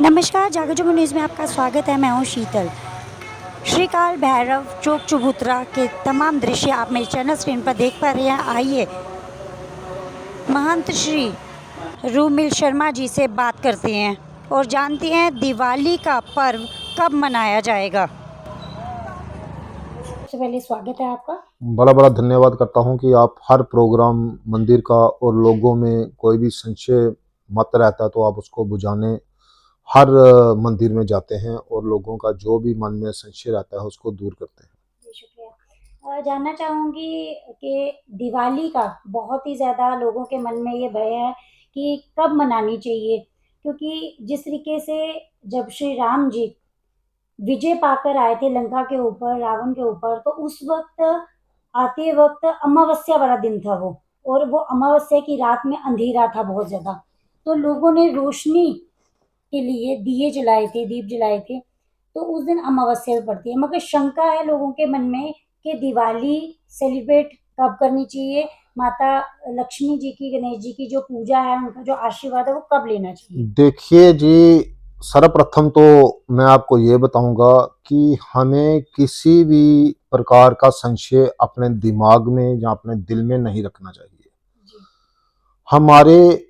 नमस्कार, जागो न्यूज़ में आपका स्वागत है। मैं हूँ शीतल। श्री काल भैरव चौक चबूतरा के तमाम दृश्य आप मेरे चैनल स्क्रीन पर देख पा रहे हैं। आइए महंत श्री रूमिल शर्मा जी से बात करते हैं और जानते हैं दिवाली का पर्व कब मनाया जाएगा। सबसे पहले स्वागत है आपका। बड़ा बड़ा धन्यवाद करता हूं कि आप हर प्रोग्राम मंदिर का और लोगों में कोई भी संशय मत रहता है तो आप उसको बुझाने हर मंदिर में जाते हैं और लोगों का जो भी मन में संशय रहता है उसको दूर करते हैं। जी, शुक्रिया। जानना चाहूँगी कि दिवाली का बहुत ही ज़्यादा लोगों के मन में ये भय है कि कब मनानी चाहिए, क्योंकि जिस तरीके से जब श्री राम जी विजय पाकर आए थे लंका के ऊपर, रावण के ऊपर, तो उस वक़्त आते वक़्त अमावस्या वाला दिन था वो, और वो अमावस्या की रात में अंधेरा था बहुत ज़्यादा। तो लोगों ने रोशनी के लिए दिए जलाए थे, दीप जलाए थे, तो उस दिन अमावस्या भी पड़ती है। मगर शंका है लोगों के मन में कि दिवाली सेलिब्रेट कब करनी चाहिए, माता लक्ष्मी जी की, गणेश जी की जो पूजा है, उनका जो आशीर्वाद है, वो कब लेना चाहिए? देखिए जी, सर्वप्रथम तो मैं आपको ये बताऊंगा कि हमें किसी भी प्रकार का संशय अपने दिमाग में या अपने दिल में नहीं रखना चाहिए। जी। हमारे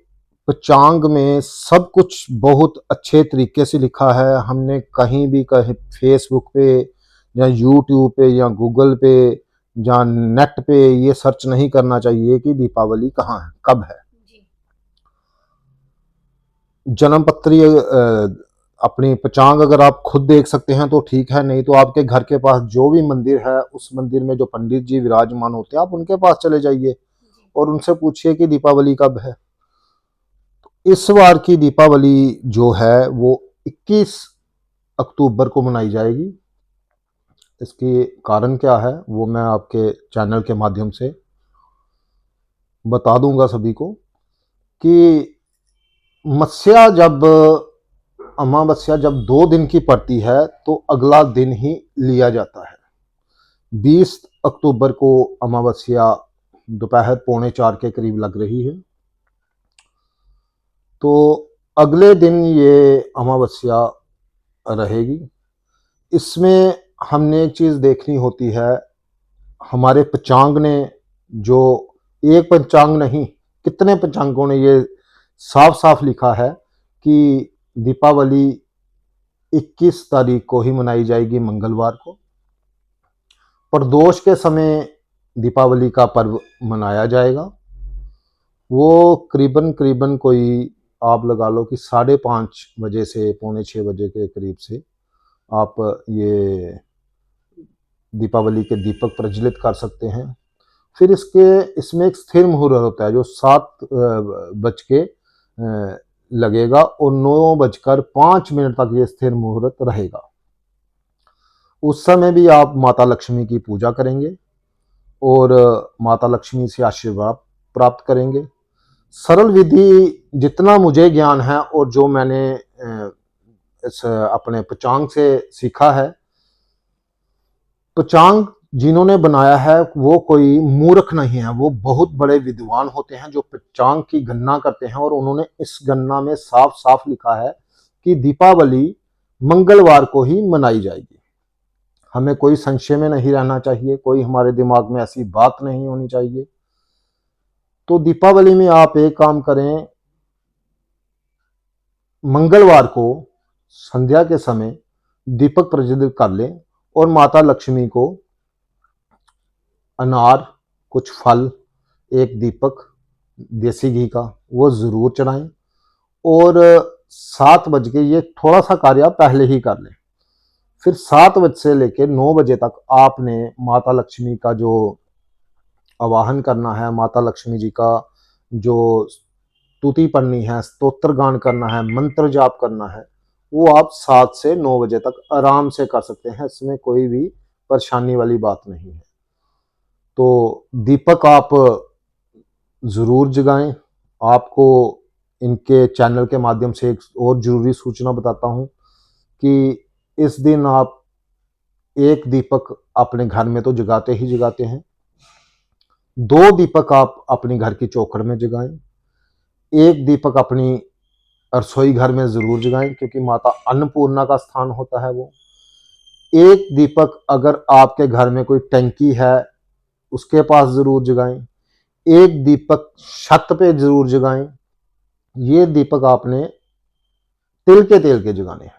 पंचांग में सब कुछ बहुत अच्छे तरीके से लिखा है। हमने कहीं भी कहीं फेसबुक पे या यूट्यूब पे या गूगल पे या नेट पे ये सर्च नहीं करना चाहिए कि दीपावली कहाँ है, कब है। जी। जन्मपत्री अपनी पंचांग अगर आप खुद देख सकते हैं तो ठीक है, नहीं तो आपके घर के पास जो भी मंदिर है उस मंदिर में जो पंडित जी विराजमान होते हैं आप उनके पास चले जाइए जी। और उनसे पूछिए कि दीपावली कब है। इस बार की दीपावली जो है वो 21 अक्टूबर को मनाई जाएगी। इसकी कारण क्या है वो मैं आपके चैनल के माध्यम से बता दूंगा सभी को कि मत्स्या जब अमावस्या जब 2 दिन की पड़ती है तो अगला दिन ही लिया जाता है। 20 अक्टूबर को अमावस्या दोपहर 3:45 के करीब लग रही है, तो अगले दिन ये अमावस्या रहेगी। इसमें हमने एक चीज़ देखनी होती है, हमारे पंचांग ने जो एक पंचांग नहीं कितने पंचांगों ने ये साफ साफ लिखा है कि दीपावली 21 तारीख को ही मनाई जाएगी, मंगलवार को। प्रदोष के समय दीपावली का पर्व मनाया जाएगा। वो करीबन करीबन कोई आप लगा लो कि 5:30 बजे से 5:45 बजे के करीब से आप ये दीपावली के दीपक प्रज्वलित कर सकते हैं। फिर इसमें एक स्थिर मुहूर्त होता है जो 7 बज के लगेगा और 9:05 तक ये स्थिर मुहूर्त रहेगा। उस समय भी आप माता लक्ष्मी की पूजा करेंगे और माता लक्ष्मी से आशीर्वाद प्राप्त करेंगे। सरल विधि जितना मुझे ज्ञान है और जो मैंने इस अपने पंचांग से सीखा है, पंचांग जिन्होंने बनाया है वो कोई मूर्ख नहीं है, वो बहुत बड़े विद्वान होते हैं जो पंचांग की गणना करते हैं और उन्होंने इस गणना में साफ साफ लिखा है कि दीपावली मंगलवार को ही मनाई जाएगी। हमें कोई संशय में नहीं रहना चाहिए, कोई हमारे दिमाग में ऐसी बात नहीं होनी चाहिए। तो दीपावली में आप एक काम करें, मंगलवार को संध्या के समय दीपक प्रज्वलित कर लें और माता लक्ष्मी को अनार, कुछ फल, एक दीपक देसी घी का वो जरूर चढ़ाएं और 7 बज के ये थोड़ा सा कार्य आप पहले ही कर लें। फिर 7 बजे से लेकर 9 बजे तक आपने माता लक्ष्मी का जो आवाहन करना है, माता लक्ष्मी जी का जो स्तुति पढ़नी है, स्तोत्र गान करना है, मंत्र जाप करना है, वो आप 7 से 9 बजे तक आराम से कर सकते हैं। इसमें कोई भी परेशानी वाली बात नहीं है। तो दीपक आप जरूर जगाएं। आपको इनके चैनल के माध्यम से एक और जरूरी सूचना बताता हूं कि इस दिन आप एक दीपक अपने घर में तो जगाते ही जगाते हैं, 2 दीपक आप अपने घर की चौखट में जगाएं, एक दीपक अपनी रसोई घर में ज़रूर जगाएं, क्योंकि माता अन्नपूर्णा का स्थान होता है वो। एक दीपक अगर आपके घर में कोई टंकी है उसके पास ज़रूर जगाएं। एक दीपक छत पे ज़रूर जगाएं। ये दीपक आपने तिल के तेल के जगाने हैं।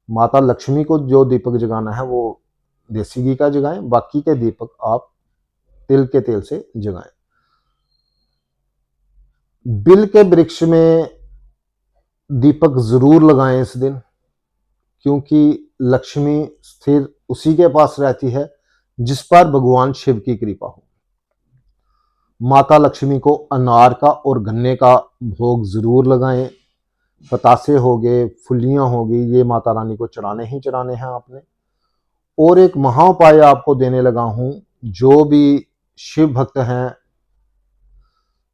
माता लक्ष्मी को जो दीपक जगाना है वो देसी घी का जगाएं, बाकी के दीपक आप तिल के तेल से जगाएं। बिल के वृक्ष में दीपक जरूर लगाएं इस दिन, क्योंकि लक्ष्मी स्थिर उसी के पास रहती है जिस पर भगवान शिव की कृपा हो। माता लक्ष्मी को अनार का और गन्ने का भोग जरूर लगाएं। पतासे हो गए, फुलियां हो गई, ये माता रानी को चढ़ाने ही चढ़ाने हैं आपने। और एक महाउपाय आपको देने लगा हूं, जो भी शिव भक्त हैं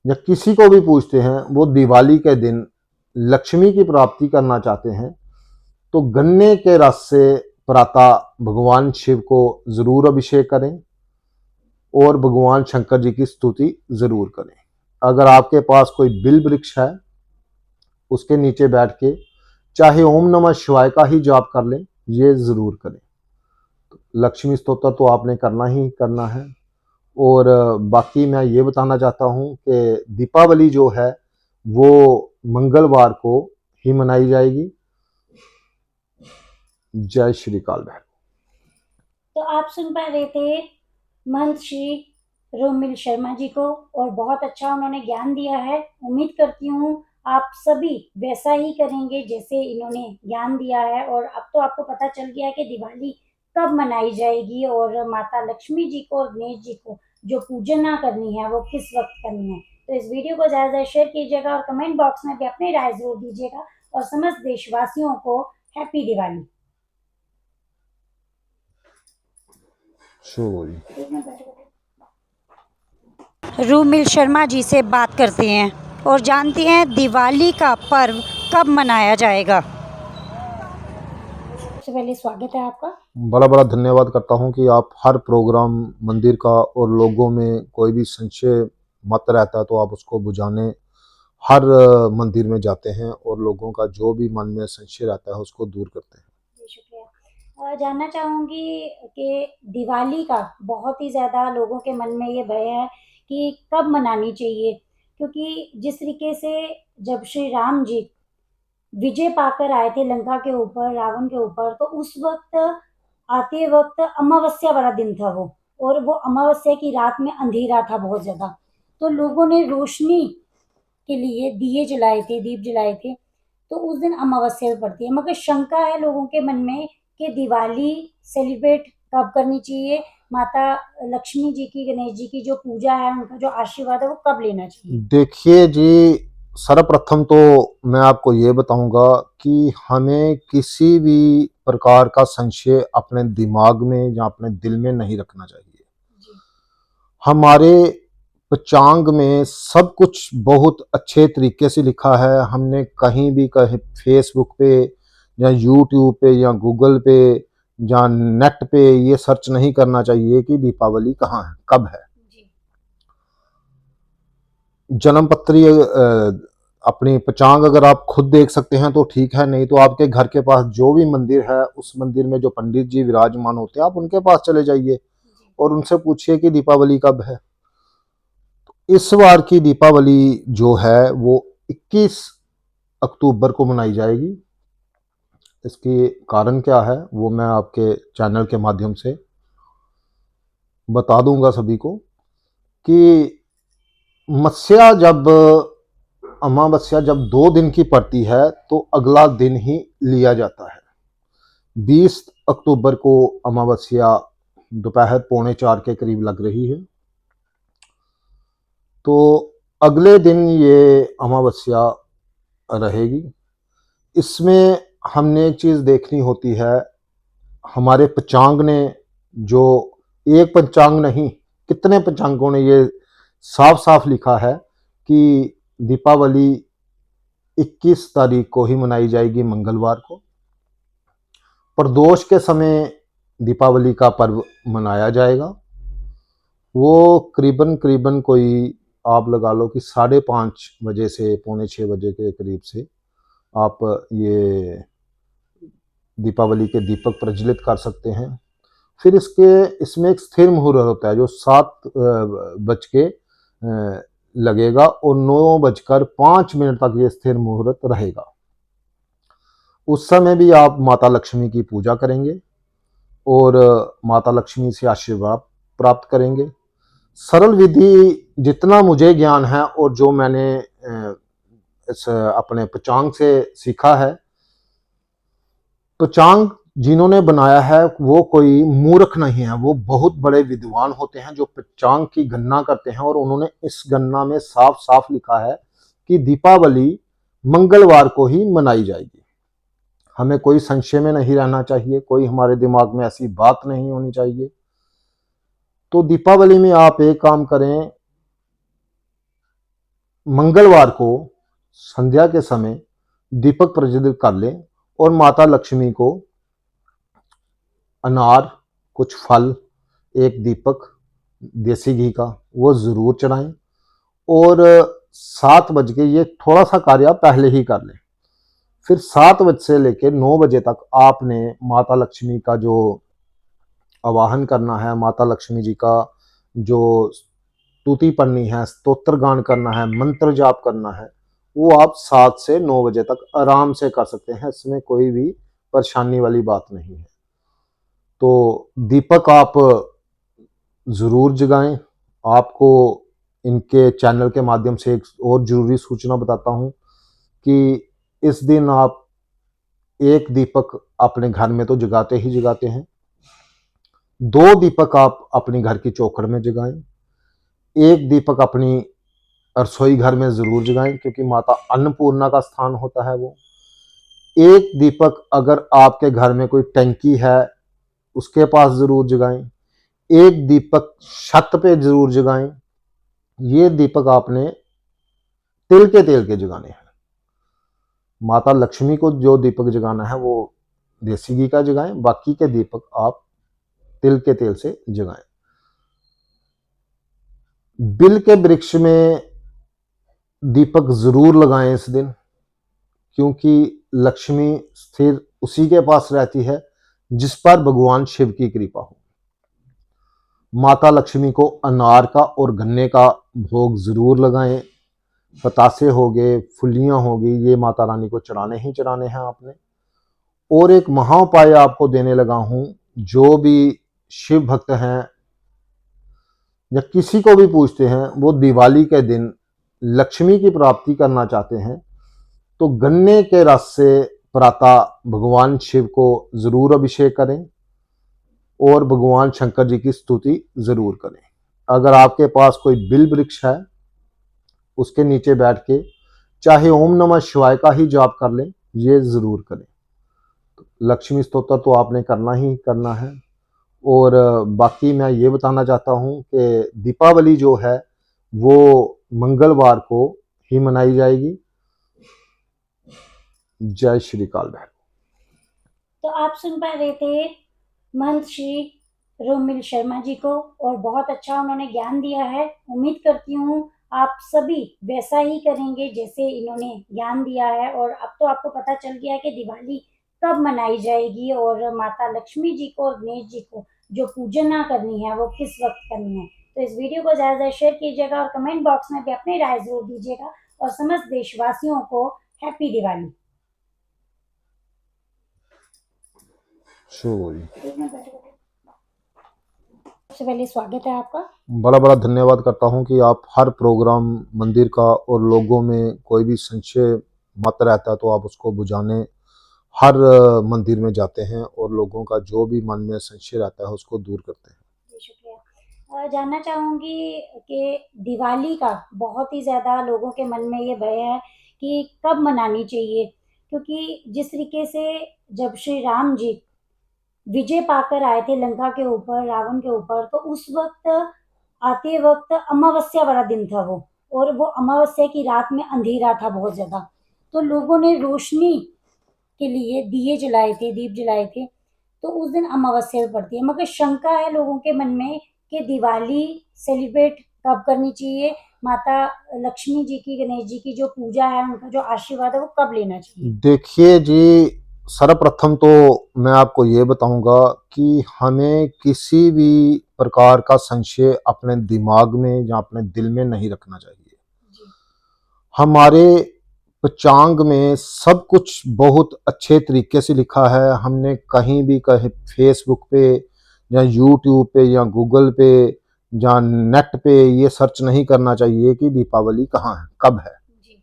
या किसी को भी पूछते हैं, वो दिवाली के दिन लक्ष्मी की प्राप्ति करना चाहते हैं, तो गन्ने के रस से प्रातः भगवान शिव को जरूर अभिषेक करें और भगवान शंकर जी की स्तुति जरूर करें। अगर आपके पास कोई बिल वृक्ष है, उसके नीचे बैठ के चाहे ओम नमः शिवाय का ही जाप कर लें, ये जरूर करें। लक्ष्मी स्तोत्र तो आपने करना ही करना है। और बाकी मैं ये बताना चाहता हूँ कि दीपावली जो है वो मंगलवार को ही मनाई जाएगी। जय श्री काल बहन। तो आप सुन पा रहे थे महंत श्री रोमिल शर्मा जी को, और बहुत अच्छा उन्होंने ज्ञान दिया है। उम्मीद करती हूँ आप सभी वैसा ही करेंगे जैसे इन्होंने ज्ञान दिया है। और अब तो आपको पता चल गया है कि दिवाली कब मनाई जाएगी और माता लक्ष्मी जी को और गणेश जी को जो पूजना करनी है वो किस वक्त करनी है। तो इस वीडियो को ज़्यादा शेयर कीजिएगा और कमेंट बॉक्स में भी अपनी राय जरूर दीजिएगा। और समस्त देशवासियों को हैप्पी दिवाली। रूमिल शर्मा जी से बात करते हैं और जानते हैं दिवाली का पर्व कब मनाया जाएगा। सबसे पहले स्वागत है आपका। बड़ा बड़ा धन्यवाद करता हूँ कि आप हर प्रोग्राम मंदिर का और लोगों में कोई भी संशय मत रहता है तो आप उसको बुझाने हर मंदिर में जाते हैं और लोगों का जो भी मन में संशय रहता है उसको दूर करते हैं। जी शुक्रिया। जानना चाहूँगी कि दिवाली का बहुत ही ज़्यादा लोगों के मन में ये भय है कि कब मनानी चाहिए, क्योंकि जिस तरीके से जब श्री राम जी विजय पाकर आए थे लंका के ऊपर, रावण के ऊपर, तो उस वक्त आते वक्त अमावस्या वाला दिन था वो, और वो अमावस्या की रात में अंधेरा था बहुत ज़्यादा। तो लोगों ने रोशनी के लिए दिए जलाए थे, दीप जलाए थे। तो उस दिन अमावस्या भी पड़ती है, मगर शंका है लोगों के मन में कि दिवाली सेलिब्रेट कब करनी चाहिए, माता लक्ष्मी जी की, गणेश जी की जो पूजा है, उनका जो आशीर्वाद है वो कब लेना चाहिए। देखिए जी, सर्वप्रथम तो मैं आपको ये बताऊंगा कि हमें किसी भी प्रकार का संशय अपने दिमाग में या अपने दिल में नहीं रखना चाहिए। जी हमारे पंचांग में सब कुछ बहुत अच्छे तरीके से लिखा है। हमने कहीं भी कहीं फेसबुक पे या यूट्यूब पे या गूगल पे या नेट पे ये सर्च नहीं करना चाहिए कि दीपावली कहाँ है, कब है। जी जन्म पत्री अपनी पंचांग अगर आप खुद देख सकते हैं तो ठीक है, नहीं तो आपके घर के पास जो भी मंदिर है उस मंदिर में जो पंडित जी विराजमान होते हैं आप उनके पास चले जाइए जी और उनसे पूछिए कि दीपावली कब है। इस बार की दीपावली जो है वो 21 अक्टूबर को मनाई जाएगी। इसके कारण क्या है वो मैं आपके चैनल के माध्यम से बता दूंगा सभी को कि मत्स्या जब अमावस्या जब 2 दिन की पड़ती है तो अगला दिन ही लिया जाता है। 20 अक्टूबर को अमावस्या दोपहर 3:45 के करीब लग रही है, तो अगले दिन ये अमावस्या रहेगी। इसमें हमने एक चीज़ देखनी होती है, हमारे पंचांग ने जो एक पंचांग नहीं कितने पंचांगों ने ये साफ साफ लिखा है कि दीपावली 21 तारीख को ही मनाई जाएगी, मंगलवार को। प्रदोष के समय दीपावली का पर्व मनाया जाएगा। वो करीबन करीबन कोई आप लगा लो कि 5:30 बजे से पौने 6 बजे के करीब से आप ये दीपावली के दीपक प्रज्वलित कर सकते हैं। फिर इसमें एक स्थिर मुहूर्त होता है जो 7 बज के लगेगा और 9:05 तक ये स्थिर मुहूर्त रहेगा। उस समय भी आप माता लक्ष्मी की पूजा करेंगे और माता लक्ष्मी से आशीर्वाद प्राप्त करेंगे। सरल विधि जितना मुझे ज्ञान है और जो मैंने इस अपने पंचांग से सीखा है, पंचांग जिन्होंने बनाया है वो कोई मूर्ख नहीं है, वो बहुत बड़े विद्वान होते हैं जो पंचांग की गणना करते हैं और उन्होंने इस गणना में साफ साफ लिखा है कि दीपावली मंगलवार को ही मनाई जाएगी। हमें कोई संशय में नहीं रहना चाहिए, कोई हमारे दिमाग में ऐसी बात नहीं होनी चाहिए। तो दीपावली में आप एक काम करें, मंगलवार को संध्या के समय दीपक प्रज्वलित कर लें और माता लक्ष्मी को अनार, कुछ फल, एक दीपक देसी घी का वो जरूर चढ़ाएं और 7 बज के ये थोड़ा सा कार्य आप पहले ही कर लें। फिर 7 बजे से लेकर 9 बजे तक आपने माता लक्ष्मी का जो आवाहन करना है, माता लक्ष्मी जी का जो स्तुति पढ़नी है, स्तोत्र गान करना है, मंत्र जाप करना है, वो आप 7 से 9 बजे तक आराम से कर सकते हैं। इसमें कोई भी परेशानी वाली बात नहीं है। तो दीपक आप ज़रूर जगाएं। आपको इनके चैनल के माध्यम से एक और ज़रूरी सूचना बताता हूं कि इस दिन आप एक दीपक अपने घर में तो जगाते ही जगाते हैं, 2 दीपक आप अपने घर की चौखट में जगाएं, एक दीपक अपनी रसोई घर में ज़रूर जगाएं क्योंकि माता अन्नपूर्णा का स्थान होता है वो। एक दीपक अगर आपके घर में कोई टंकी है उसके पास ज़रूर जगाएं, एक दीपक छत पे ज़रूर जगाएं। ये दीपक आपने तिल के तेल के जगाने हैं। माता लक्ष्मी को जो दीपक जगाना है वो देसी घी का जगाएं, बाकी के दीपक आप तिल के तेल से जगाएं। बिल के वृक्ष में दीपक जरूर लगाएं इस दिन, क्योंकि लक्ष्मी स्थिर उसी के पास रहती है जिस पर भगवान शिव की कृपा हो। माता लक्ष्मी को अनार का और गन्ने का भोग जरूर लगाएं। बतासे हो गए, फुलियां हो गई, ये माता रानी को चढ़ाने ही चढ़ाने हैं आपने। और एक महा उपाय आपको देने लगा हूं, जो भी शिव भक्त हैं या किसी को भी पूछते हैं, वो दिवाली के दिन लक्ष्मी की प्राप्ति करना चाहते हैं तो गन्ने के रस से प्रातः भगवान शिव को जरूर अभिषेक करें और भगवान शंकर जी की स्तुति जरूर करें। अगर आपके पास कोई बिल वृक्ष है उसके नीचे बैठ के चाहे ओम नमः शिवाय का ही जाप कर लें, ये जरूर करें। लक्ष्मी स्तोत्र तो आपने करना ही करना है। और बाकी मैं ये बताना चाहता हूँ कि दीपावली जो है वो मंगलवार को ही मनाई जाएगी। जय श्री काल भैरव। तो आप सुन पा रहे थे महंत श्री रोमिल शर्मा जी को और बहुत अच्छा उन्होंने ज्ञान दिया है। उम्मीद करती हूँ आप सभी वैसा ही करेंगे जैसे इन्होंने ज्ञान दिया है। और अब तो आपको पता चल गया है कि दिवाली कब मनाई जाएगी और माता लक्ष्मी जी को और गणेश जी को जो पूजना करनी है वो किस वक्त करनी है। तो इस वीडियो को ज़्यादा ज़्यादा शेयर कीजिएगा और कमेंट बॉक्स में भी अपनी राय जरूर दीजिएगा और समस्त देशवासियों को हैप्पी दिवाली। सबसे पहले स्वागत है आपका। बड़ा बड़ा धन्यवाद करता हूं कि आप हर प्रोग्राम मंदिर का और लोगों में कोई भी संशय मत रहता है तो आप उसको बुझाने हर मंदिर में जाते हैं और लोगों का जो भी मन में संशय रहता है उसको दूर करते हैं। जी, शुक्रिया। जानना चाहूँगी कि दिवाली का बहुत ही ज़्यादा लोगों के मन में ये भय है कि कब मनानी चाहिए, क्योंकि जिस तरीके से जब श्री राम जी विजय पाकर आए थे लंका के ऊपर, रावण के ऊपर, तो उस वक़्त आते वक़्त अमावस्या वाला दिन था वो और वो अमावस्या की रात में अंधेरा था बहुत ज़्यादा। तो लोगों ने रोशनी के लिए दिए जलाए थे, दीप जलाए थे, तो उस दिन अमावस्या भी पड़ती है। मगर शंका है लोगों के मन में कि दिवाली सेलिब्रेट कब करनी चाहिए माता लक्ष्मी जी की, गणेश जी की जो पूजा है, उनका जो आशीर्वाद है, वो कब लेना चाहिए? देखिए जी, सर्वप्रथम तो मैं आपको ये बताऊंगा कि हमें किसी भी प्रकार का संशय अपने दिमाग में या अपने दिल में नहीं रखना चाहिए। जी, हमारे पंचांग में सब कुछ बहुत अच्छे तरीके से लिखा है। हमने कहीं भी कहीं फेसबुक पे या यूट्यूब पे या गूगल पे या नेट पे ये सर्च नहीं करना चाहिए कि दीपावली कहाँ है, कब है। जी,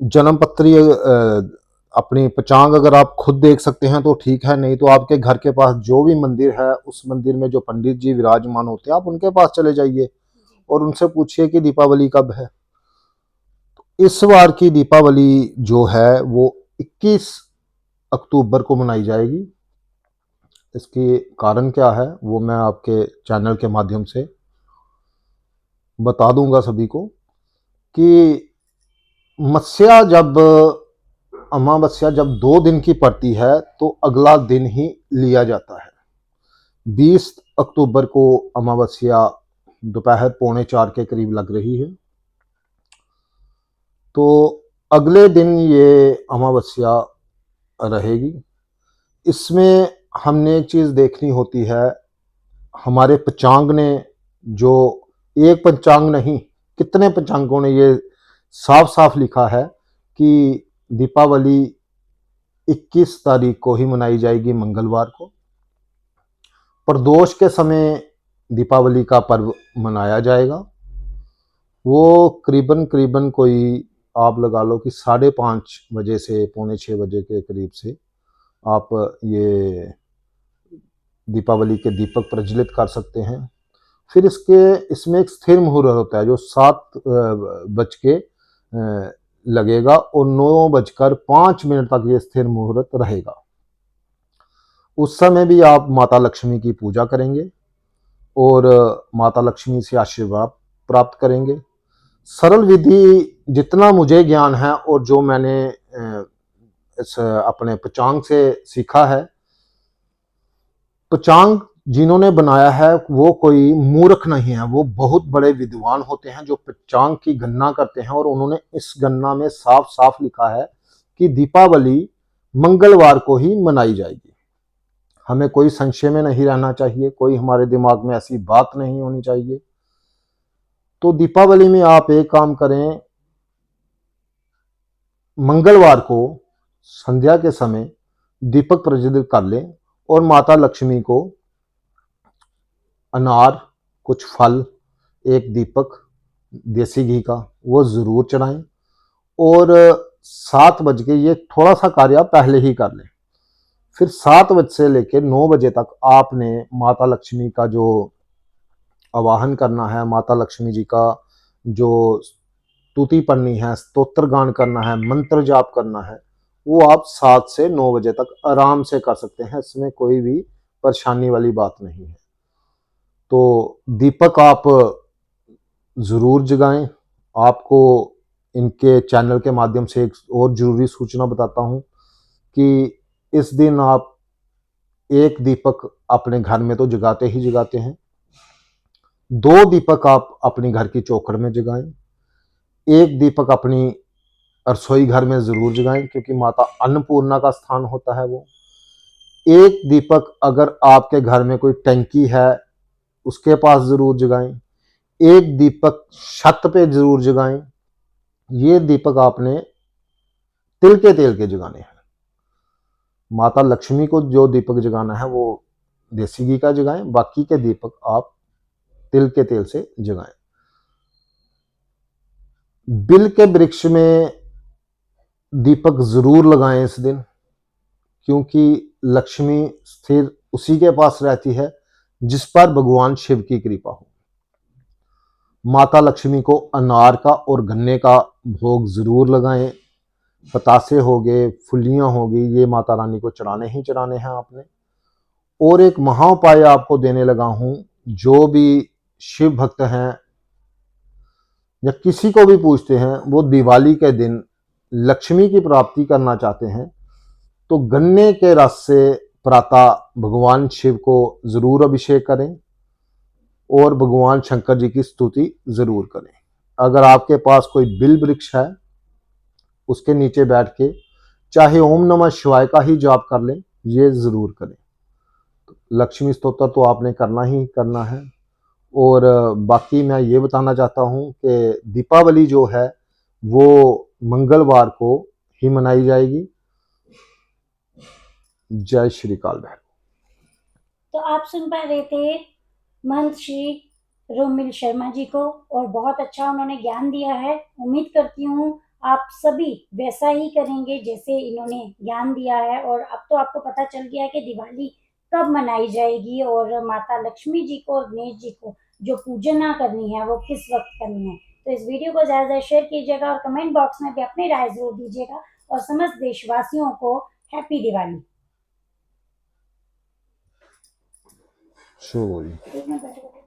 जन्म पत्री अपनी पचांग अगर आप खुद देख सकते हैं तो ठीक है, नहीं तो आपके घर के पास जो भी मंदिर है उस मंदिर में जो पंडित जी विराजमान होते हैं आप उनके पास चले जाइए जी, और उनसे पूछिए कि दीपावली कब है। इस बार की दीपावली जो है वो 21 अक्टूबर को मनाई जाएगी। इसके कारण क्या है वो मैं आपके चैनल के माध्यम से बता दूंगा सभी को कि मत्स्या जब अमावस्या जब 2 दिन की पड़ती है तो अगला दिन ही लिया जाता है। 20 अक्टूबर को अमावस्या दोपहर 3:45 के करीब लग रही है, तो अगले दिन ये अमावस्या रहेगी। इसमें हमने एक चीज देखनी होती है, हमारे पंचांग ने जो एक पंचांग नहीं कितने पंचांगों ने ये साफ साफ लिखा है कि दीपावली 21 तारीख को ही मनाई जाएगी, मंगलवार को। प्रदोष के समय दीपावली का पर्व मनाया जाएगा। वो करीबन करीबन कोई आप लगा लो कि 5:30 बजे से 5:45 बजे के करीब से आप ये दीपावली के दीपक प्रज्वलित कर सकते हैं। फिर इसके इसमें एक स्थिर मुहूर्त होता है जो 7 बज के लगेगा और 9:05 तक ये स्थिर मुहूर्त रहेगा। उस समय भी आप माता लक्ष्मी की पूजा करेंगे और माता लक्ष्मी से आशीर्वाद प्राप्त करेंगे। सरल विधि जितना मुझे ज्ञान है और जो मैंने इस अपने पंचांग से सीखा है, पंचांग जिन्होंने बनाया है वो कोई मूर्ख नहीं है, वो बहुत बड़े विद्वान होते हैं जो पंचांग की गणना करते हैं और उन्होंने इस गणना में साफ साफ लिखा है कि दीपावली मंगलवार को ही मनाई जाएगी। हमें कोई संशय में नहीं रहना चाहिए, कोई हमारे दिमाग में ऐसी बात नहीं होनी चाहिए। तो दीपावली में आप एक काम करें, मंगलवार को संध्या के समय दीपक प्रज्वलित कर लें और माता लक्ष्मी को अनार, कुछ फल, एक दीपक देसी घी का वो जरूर चढ़ाएं। और 7 बज के ये थोड़ा सा कार्य आप पहले ही कर लें। फिर 7 बजे से लेकर 9 बजे तक आपने माता लक्ष्मी का जो आवाहन करना है, माता लक्ष्मी जी का जो स्तुति पढ़नी है, स्तोत्र गान करना है, मंत्र जाप करना है, वो आप 7 से 9 बजे तक आराम से कर सकते हैं। इसमें कोई भी परेशानी वाली बात नहीं है। तो दीपक आप जरूर जगाएं। आपको इनके चैनल के माध्यम से एक और जरूरी सूचना बताता हूं कि इस दिन आप एक दीपक अपने घर में तो जगाते ही जगाते हैं, 2 दीपक आप अपनी घर की चौखट में जगाएं, एक दीपक अपनी रसोई घर में जरूर जगाएं क्योंकि माता अन्नपूर्णा का स्थान होता है वो। एक दीपक अगर आपके घर में कोई टंकी है उसके पास जरूर जगाएं, एक दीपक छत पे जरूर जगाएं। ये दीपक आपने तिल के तेल के जगाने हैं। माता लक्ष्मी को जो दीपक जगाना है वो देसी घी का जगाएं, बाकी के दीपक आप तिल के तेल से जगाएं। बिल के वृक्ष में दीपक जरूर लगाएं इस दिन, क्योंकि लक्ष्मी स्थिर उसी के पास रहती है जिस पर भगवान शिव की कृपा हो। माता लक्ष्मी को अनार का और गन्ने का भोग जरूर लगाएं। पतासे हो गए, फुलियां होगी, ये माता रानी को चढ़ाने ही चढ़ाने हैं आपने। और एक महा उपाय आपको देने लगा हूं, जो भी शिव भक्त हैं या किसी को भी पूछते हैं वो दिवाली के दिन लक्ष्मी की प्राप्ति करना चाहते हैं तो गन्ने के रस से प्रातः भगवान शिव को जरूर अभिषेक करें। और भगवान शंकर जी की स्तुति जरूर करें। अगर आपके पास कोई बिल वृक्ष है, उसके नीचे बैठ के चाहे ओम नमः शिवाय का ही जाप कर लें, ये जरूर करें। लक्ष्मी स्तोत्र तो आपने करना ही करना है। और बाकी मैं ये बताना चाहता हूँ कि दीपावली जो है वो मंगलवार को ही मनाई जाएगी। जय श्री काल भैरव। तो आप सुन पा रहे थे महंत श्री रोमिल शर्मा जी को, और बहुत अच्छा उन्होंने ज्ञान दिया है। उम्मीद करती हूँ आप सभी वैसा ही करेंगे जैसे इन्होंने ज्ञान दिया है। और अब तो आपको पता चल गया कि दिवाली कब मनाई जाएगी और माता लक्ष्मी जी को और गणेश जी को जो पूजना करनी है वो किस वक्त करनी है। तो इस वीडियो को ज़्यादा ज़्यादा शेयर कीजिएगा और कमेंट बॉक्स में भी अपनी राय जरूर दीजिएगा। और समस्त देशवासियों को हैप्पी दिवाली। शुभ हो जी। एक मिनट बैठो।